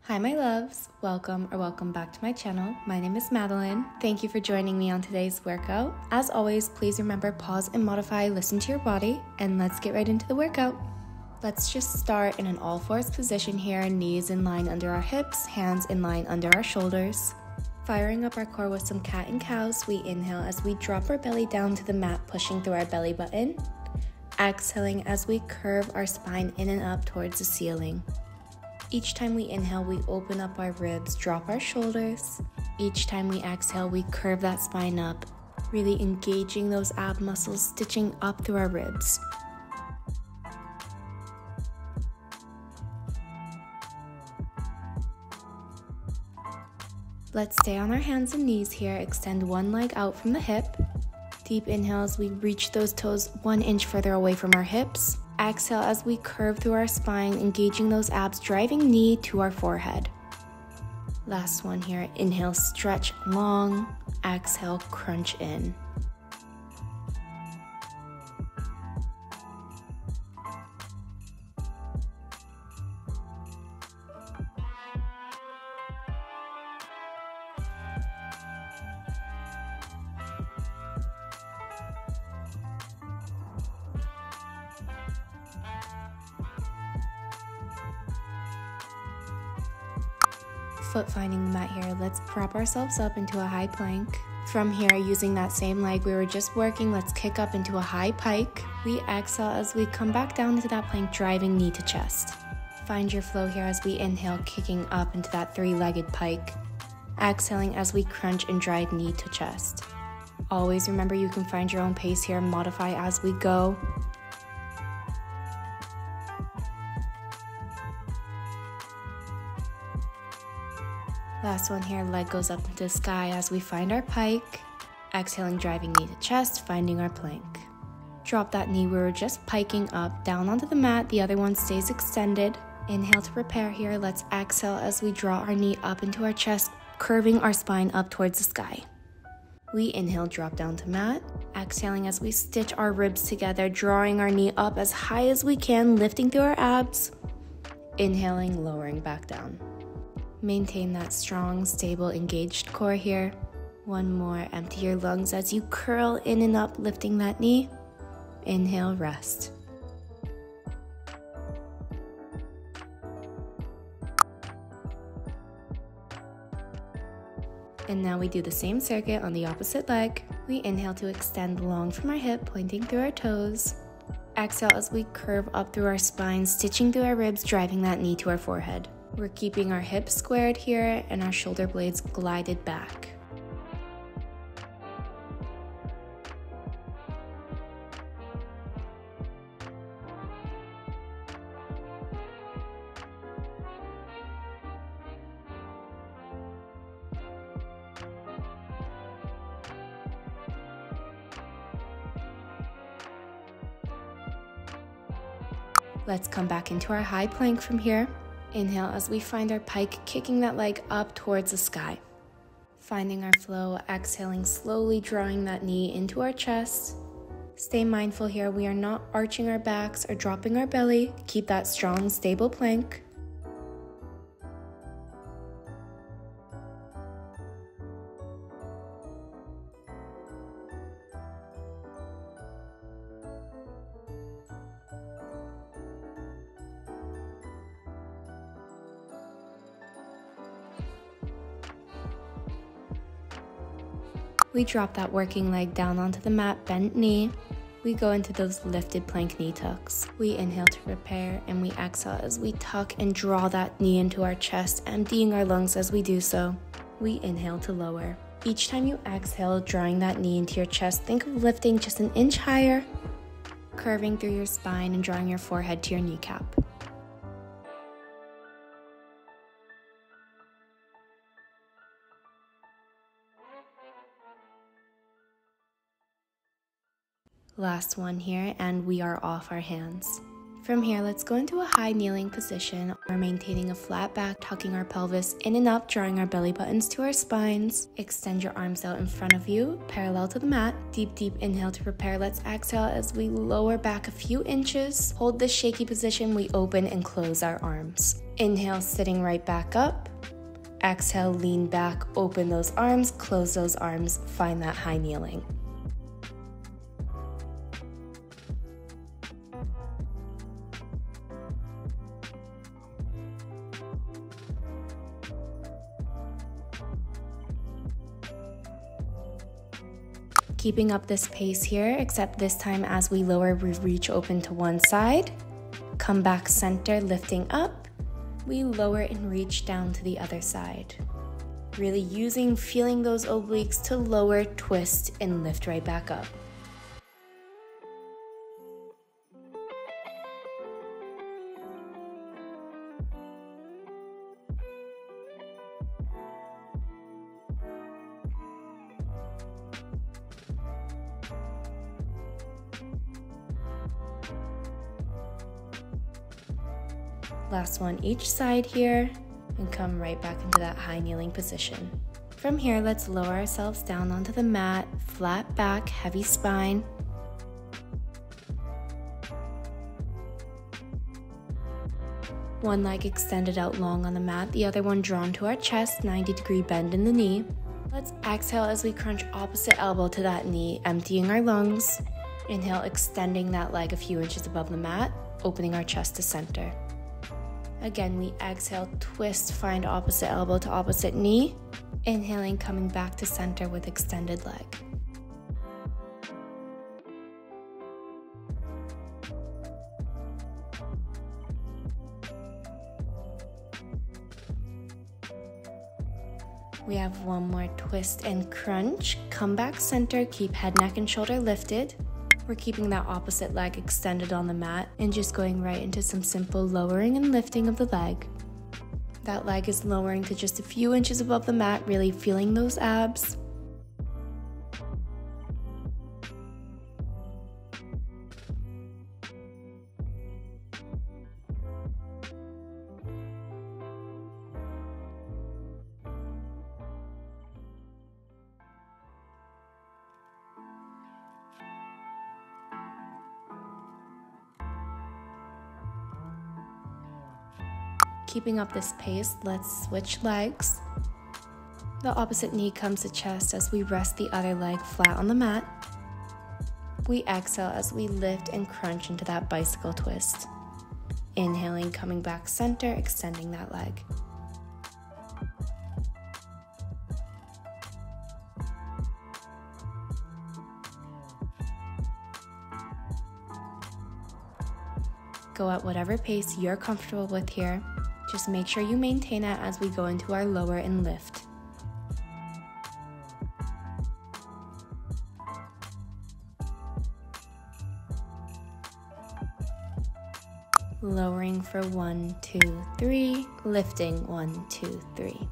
Hi my loves, welcome back to my channel. My name is Madeline. Thank you for joining me on today's workout. As always, please remember pause and modify, listen to your body, and let's get right into the workout. Let's just start in an all fours position here, knees in line under our hips, hands in line under our shoulders. Firing up our core with some cat and cows, we inhale as we drop our belly down to the mat, pushing through our belly button. Exhaling as we curve our spine in and up towards the ceiling. Each time we inhale, we open up our ribs, drop our shoulders. Each time we exhale, we curve that spine up, really engaging those ab muscles, stitching up through our ribs. Let's stay on our hands and knees here, extend one leg out from the hip. Deep inhales, we reach those toes 1 inch further away from our hips. Exhale as we curve through our spine, engaging those abs, driving knee to our forehead. Last one here, inhale, stretch long, exhale, crunch in. Foot finding the mat here, let's prop ourselves up into a high plank. From here, using that same leg we were just working, let's kick up into a high pike. We exhale as we come back down into that plank, driving knee to chest. Find your flow here as we inhale, kicking up into that three-legged pike. Exhaling as we crunch and drive knee to chest. Always remember you can find your own pace here, modify as we go. Last one here, leg goes up into the sky as we find our pike. Exhaling, driving knee to chest, finding our plank. Drop that knee we were just piking up, down onto the mat, the other one stays extended. Inhale to prepare here, let's exhale as we draw our knee up into our chest, curving our spine up towards the sky. We inhale, drop down to mat. Exhaling as we stitch our ribs together, drawing our knee up as high as we can, lifting through our abs. Inhaling, lowering back down. Maintain that strong, stable, engaged core here. One more, empty your lungs as you curl in and up, lifting that knee. Inhale, rest. And now we do the same circuit on the opposite leg. We inhale to extend long from our hip, pointing through our toes. Exhale as we curve up through our spine, stitching through our ribs, driving that knee to our forehead. We're keeping our hips squared here and our shoulder blades glided back. Let's come back into our high plank from here. Inhale as we find our pike, kicking that leg up towards the sky. Finding our flow, exhaling, slowly drawing that knee into our chest. Stay mindful here, we are not arching our backs or dropping our belly. Keep that strong, stable plank. We drop that working leg down onto the mat, bent knee. We go into those lifted plank knee tucks. We inhale to prepare and we exhale as we tuck and draw that knee into our chest, emptying our lungs as we do so. We inhale to lower. Each time you exhale, drawing that knee into your chest, think of lifting just an inch higher, curving through your spine and drawing your forehead to your kneecap. Last one here, and we are off our hands. From here, let's go into a high kneeling position. We're maintaining a flat back, tucking our pelvis in and up, drawing our belly buttons to our spines. Extend your arms out in front of you, parallel to the mat. Deep, deep inhale to prepare. Let's exhale as we lower back a few inches. Hold this shaky position. We open and close our arms. Inhale, sitting right back up. Exhale, lean back, open those arms, close those arms, find that high kneeling. Keeping up this pace here, except this time as we lower, we reach open to one side, come back center, lifting up, we lower and reach down to the other side. Really feeling those obliques to lower, twist, and lift right back up. Last one each side here, and come right back into that high kneeling position. From here, let's lower ourselves down onto the mat, flat back, heavy spine. One leg extended out long on the mat, the other one drawn to our chest, 90-degree bend in the knee. Let's exhale as we crunch opposite elbow to that knee, emptying our lungs. Inhale, extending that leg a few inches above the mat, opening our chest to center. Again, we exhale, twist, find opposite elbow to opposite knee. Inhaling, coming back to center with extended leg. We have one more twist and crunch. Come back center, keep head, neck, and shoulder lifted. We're keeping that opposite leg extended on the mat and just going right into some simple lowering and lifting of the leg. That leg is lowering to just a few inches above the mat, really feeling those abs. Keeping up this pace, let's switch legs. The opposite knee comes to chest as we rest the other leg flat on the mat. We exhale as we lift and crunch into that bicycle twist. Inhaling, coming back center, extending that leg. Go at whatever pace you're comfortable with here. Just make sure you maintain it as we go into our lower and lift. Lowering for 1, 2, 3, lifting 1, 2, 3.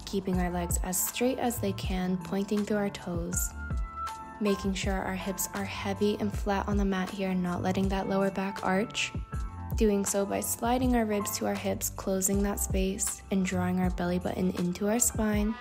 Keeping our legs as straight as they can, pointing through our toes. Making sure our hips are heavy and flat on the mat here, not letting that lower back arch. Doing so by sliding our ribs to our hips, closing that space, and drawing our belly button into our spine.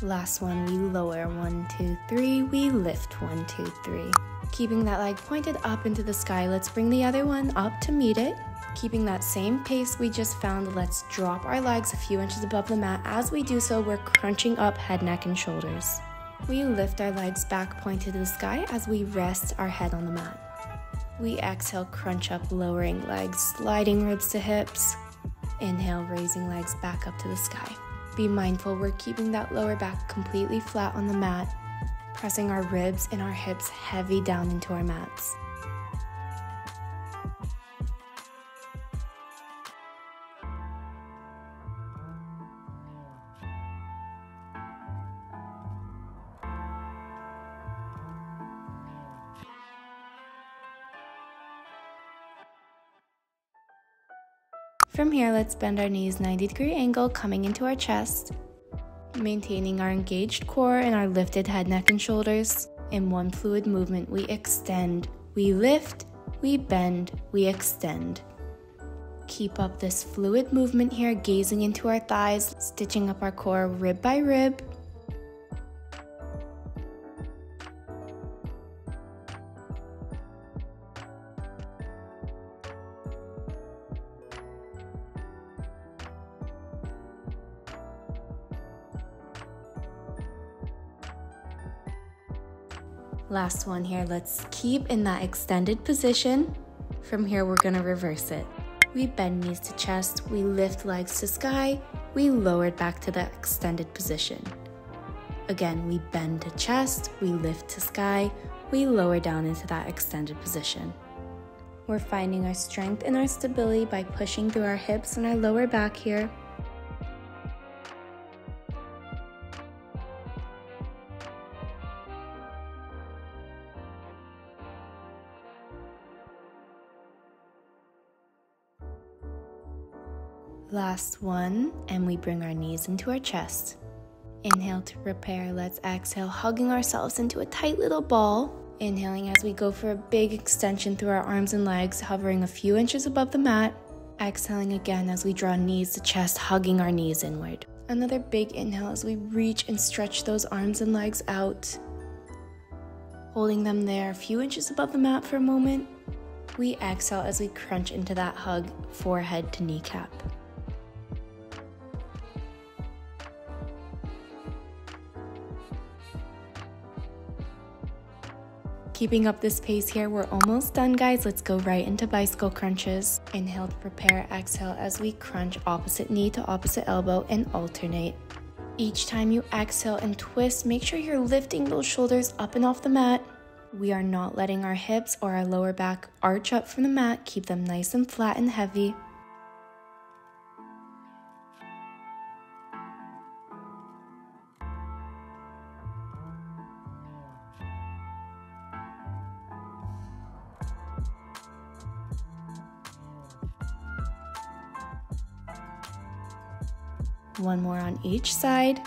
Last one, we lower 1, 2, 3, we lift 1, 2, 3. Keeping that leg pointed up into the sky, let's bring the other one up to meet it. Keeping that same pace we just found, let's drop our legs a few inches above the mat. As we do so, we're crunching up head, neck, and shoulders. We lift our legs back pointed to the sky as we rest our head on the mat. We exhale, crunch up, lowering legs, sliding ribs to hips. Inhale, raising legs back up to the sky. Be mindful we're keeping that lower back completely flat on the mat, pressing our ribs and our hips heavy down into our mats. From here, let's bend our knees 90-degree angle coming into our chest, maintaining our engaged core and our lifted head, neck, and shoulders. In one fluid movement, we extend, we lift, we bend, we extend. Keep up this fluid movement here, gazing into our thighs, stitching up our core rib by rib. Last one here, let's keep in that extended position. From here, we're gonna reverse it. We bend knees to chest, we lift legs to sky, we lower it back to the extended position. Again, we bend to chest, we lift to sky, we lower down into that extended position. We're finding our strength and our stability by pushing through our hips and our lower back here. Last one, and we bring our knees into our chest. Inhale to prepare, let's exhale, hugging ourselves into a tight little ball. Inhaling as we go for a big extension through our arms and legs, hovering a few inches above the mat. Exhaling again as we draw knees to chest, hugging our knees inward. Another big inhale as we reach and stretch those arms and legs out. Holding them there a few inches above the mat for a moment. We exhale as we crunch into that hug, forehead to kneecap. Keeping up this pace here, we're almost done, guys. Let's go right into bicycle crunches. Inhale to prepare, exhale as we crunch opposite knee to opposite elbow and alternate. Each time you exhale and twist, make sure you're lifting those shoulders up and off the mat. We are not letting our hips or our lower back arch up from the mat. Keep them nice and flat and heavy. One more on each side.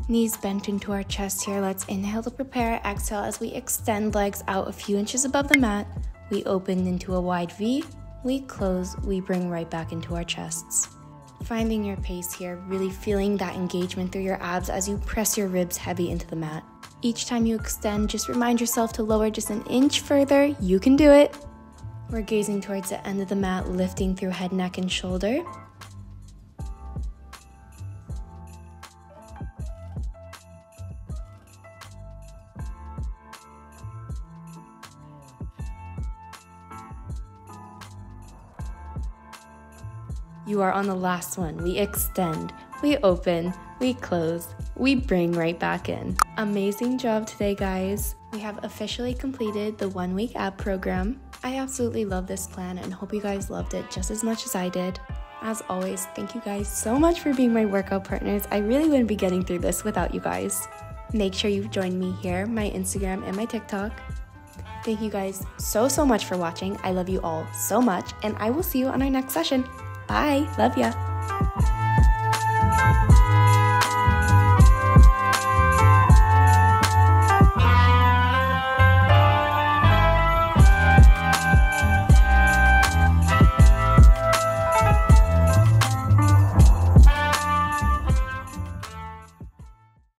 Knees bent into our chest here. Let's inhale to prepare, exhale as we extend legs out a few inches above the mat. We open into a wide V, we close, we bring right back into our chests. Finding your pace here, really feeling that engagement through your abs as you press your ribs heavy into the mat. Each time you extend, just remind yourself to lower just an inch further. You can do it. We're gazing towards the end of the mat, lifting through head, neck, and shoulder. You are on the last one. We extend, we open, we close, we bring right back in. Amazing job today, guys. We have officially completed the 1-week ab program. I absolutely love this plan and hope you guys loved it just as much as I did. As always, thank you guys so much for being my workout partners. I really wouldn't be getting through this without you guys. Make sure you join me here, my Instagram and my TikTok. Thank you guys so much for watching. I love you all so much, and I will see you on our next session. Bye. Love ya.